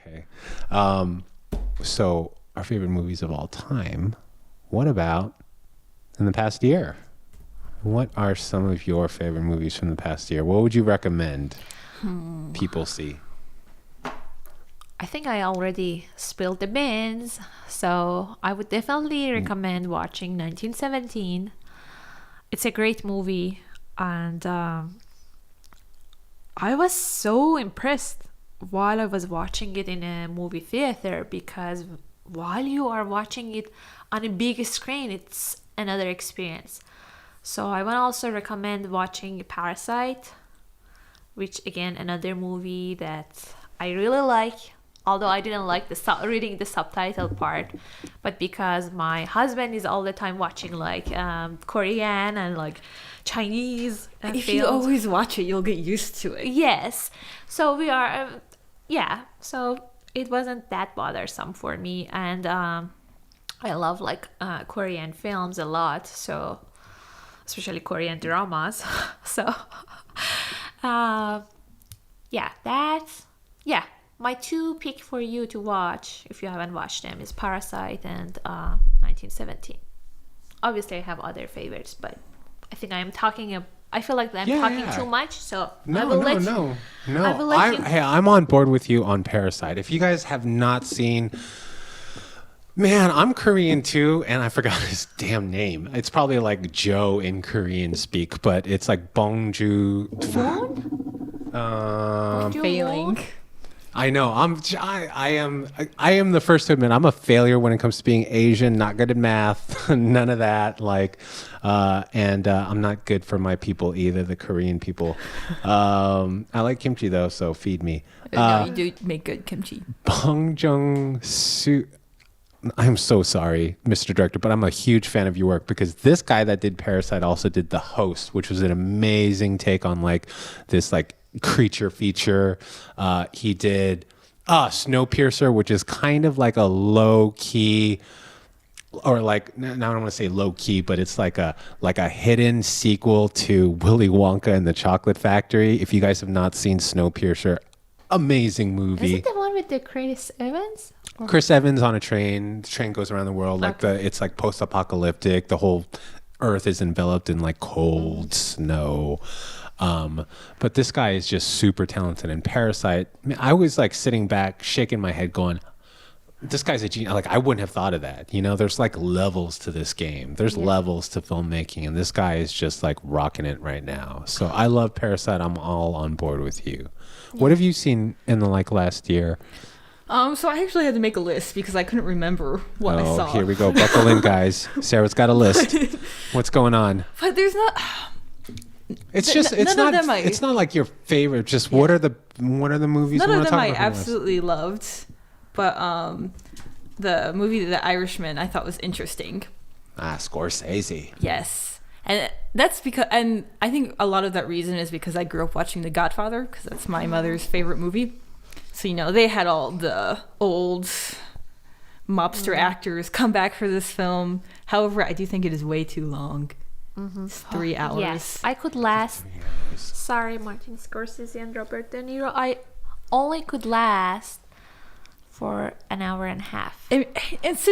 Okay. So our favorite movies of all time. What about in the past year? What are some of your favorite movies from the past year? What would you recommend people see? I think I already spilled the beans, so I would definitely recommend watching 1917. It's a great movie, and I was so impressed while I was watching it in a movie theater, because while you are watching it on a big screen, it's another experience. So I would also recommend watching Parasite, which again, another movie that I really like. Although I didn't like reading the subtitle part, but because my husband is all the time watching like Korean and like Chinese If films. you always watch it, you'll get used to it. Yes. So we are, so it wasn't that bothersome for me. And I love like Korean films a lot. So, especially Korean dramas. So, my two pick for you to watch, if you haven't watched them, is Parasite and 1917. Obviously, I have other favorites, but I think I feel like I'm talking too much, so I will let you. I'm on board with you on Parasite. If you guys have not seen, man, I'm Korean too, and I forgot his damn name. It's probably like Joe in Korean speak, but it's like Bongju. Failing. I know. I am the first to admit I'm a failure when it comes to being Asian. Not good at math. None of that. And I'm not good for my people either. The Korean people. I like kimchi though, so feed me. No, you do make good kimchi. Bong Joon-soo. I'm so sorry, Mr. Director, but I'm a huge fan of your work, because this guy that did Parasite also did The Host, which was an amazing take on like this like creature feature. He did Snowpiercer, which is kind of like a low key, or like, now I don't want to say low key, but it's like a hidden sequel to Willy Wonka and the Chocolate Factory. If you guys have not seen Snowpiercer, amazing movie. Is it the one with the Chris Evans? Chris Evans on a train. The train goes around the world. It's like post-apocalyptic. The whole earth is enveloped in like cold snow. But this guy is just super talented. And Parasite, I was like sitting back, shaking my head, going, "This guy's a genius." Like, I wouldn't have thought of that. You know, there's like levels to this game. There's levels to filmmaking, and this guy is just like rocking it right now. So I love Parasite. I'm all on board with you. Yeah. What have you seen in the like last year? So I actually had to make a list because I couldn't remember what I saw. Here we go. Buckle in, guys. Sarah's got a list. What's going on? But there's not. It's not like your favorite. Just what are the movies? None of them I absolutely loved, but the movie The Irishman I thought was interesting. Scorsese. Yes, and that's because, and I think a lot of that reason is because I grew up watching The Godfather, because that's my mother's favorite movie. So, you know, they had all the old mobster actors come back for this film. However, I do think it is way too long. It's 3 hours. Yes, I could last. Sorry, Martin Scorsese and Robert De Niro. I only could last for an hour and a half. It's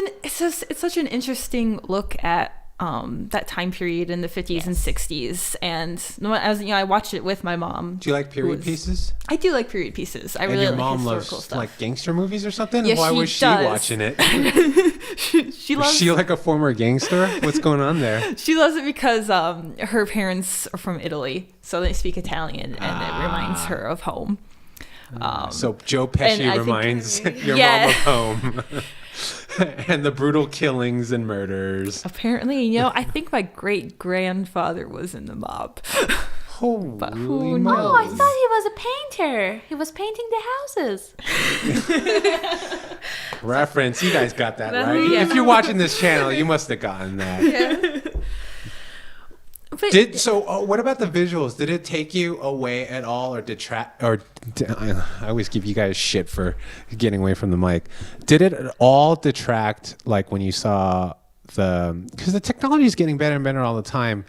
such an interesting look at that time period in the 50s and 60s, and I watched it with my mom. Do you like period pieces? I do like period pieces. I really like historical stuff. Like gangster movies or something. Yeah, why was she watching it? Was she like a former gangster? What's going on there? She loves it because her parents are from Italy, so they speak Italian, and it reminds her of home. So Joe Pesci reminds your mom of home. And the brutal killings and murders. Apparently, I think my great-grandfather was in the mob. But who knows? Oh, I thought he was a painter. He was painting the houses. Reference. You guys got that right. Yeah. If you're watching this channel, you must have gotten that. Yeah. What about the visuals? Did it take you away at all, or detract? I always give you guys shit for getting away from the mic. Did it at all detract, like when you saw because the technology is getting better and better all the time?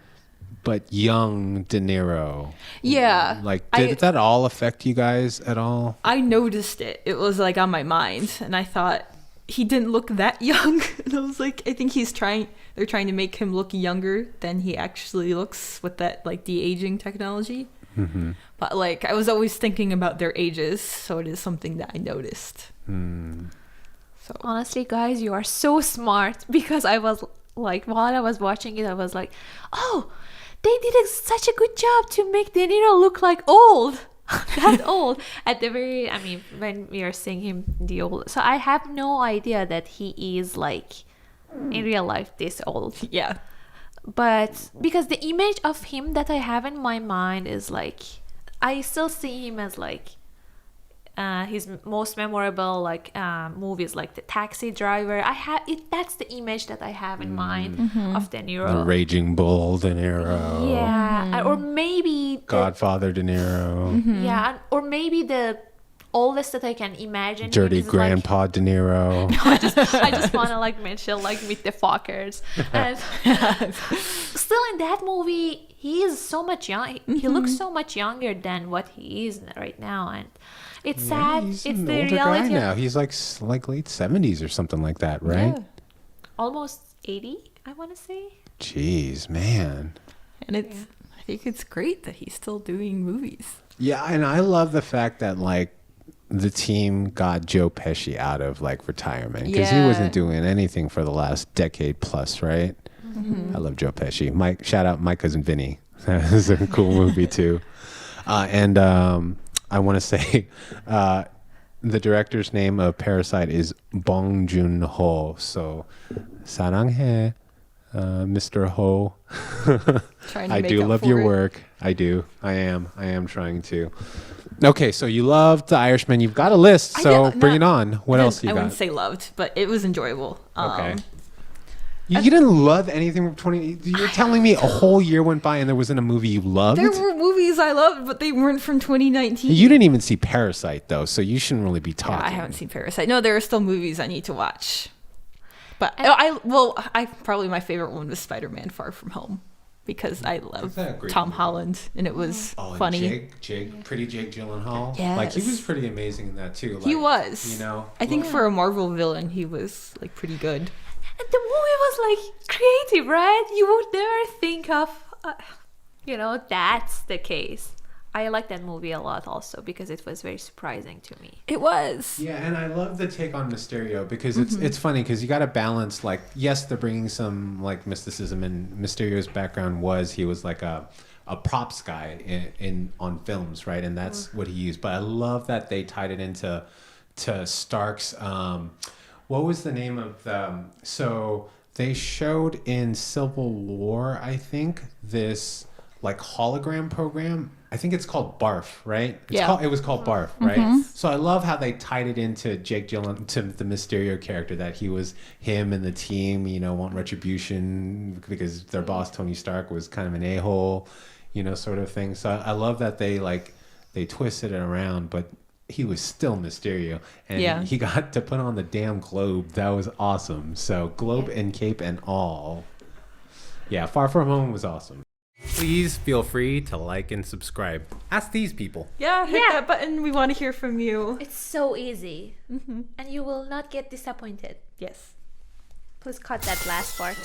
but young De Niro. Yeah. Like, did that all affect you guys at all? I noticed it. It was like on my mind, and I thought he didn't look that young. And I was like, I think they're trying to make him look younger than he actually looks with that like de-aging technology. Mm-hmm. But like I was always thinking about their ages, so it is something that I noticed. So Honestly, guys, you are so smart, because I was like, while I was watching it, I was like, oh, they did such a good job to make De Niro look like old. That old at the very, I mean, when we are seeing him the old. So I have no idea that he is like in real life this old. yeah. But because the image of him that I have in my mind is like, I still see him as like his most memorable like movies, like The Taxi Driver. I have it. That's the image that I have in mind of De Niro. The Raging Bull De Niro. Yeah, or maybe Godfather De Niro. yeah, or maybe the oldest that I can imagine. Dirty is, like, Grandpa De Niro. I just want to like mention like Meet the Fockers. And still in that movie, he is so much young. He looks so much younger than what he is right now, and it's sad. He's It's an the older guy reality. now. He's like late 70s or something like that, right? Yeah. Almost 80, I want to say. Jeez, man. And I think it's great that he's still doing movies. Yeah, and I love the fact that like the team got Joe Pesci out of like retirement, because he Yeah. wasn't doing anything for the last decade plus, right? I love Joe Pesci. Shout out my cousin Vinny. That was a cool movie too. And I want to say the director's name of Parasite is Bong Joon-ho. So saranghae, Mr. Ho. Trying to I make do up love for your it. work. I do. I am trying to. Okay, so you loved The Irishman. You've got a list, so bring it on. What else you I got? wouldn't say loved, but it was enjoyable. Okay. You didn't love anything from 20. You're telling me a whole year went by and there wasn't a movie you loved? There were movies I loved, but they weren't from 2019. You didn't even see Parasite, though, so you shouldn't really be Yeah, talking. I haven't seen Parasite. No, there are still movies I need to watch. But I probably my favorite one was Spider-Man: Far From Home, because I love that a great Tom movie? Holland and it was Oh, and funny. Pretty Jake Gyllenhaal. Yes. Like, he was pretty amazing in that, too. Like, He was. You know? I think for a Marvel villain, he was like pretty good. And the movie was like creative, right? You would never think of, that's the case. I like that movie a lot also because it was very surprising to me. It was. Yeah, and I love the take on Mysterio because it's funny because you got to balance, like, yes, they're bringing some like mysticism, and Mysterio's background was he was like a props guy in on films, right? And that's what he used. But I love that they tied it into Stark's. What was the name of the? So they showed in Civil War, I think, this like hologram program. I think it's called BARF, right? It was called BARF, right? So I love how they tied it into Jake Gyllenhaal, to the Mysterio character, that he was him and the team, want retribution because their boss Tony Stark was kind of an a-hole, sort of thing. So I love that they twisted it around, but he was still Mysterio, and he got to put on the damn globe. That was awesome. So globe and cape and all. Yeah, Far From Home was awesome. Please feel free to like and subscribe. Ask these people. Yeah, hit that button. We want to hear from you. It's so easy. And you will not get disappointed. Yes. Please cut that last part.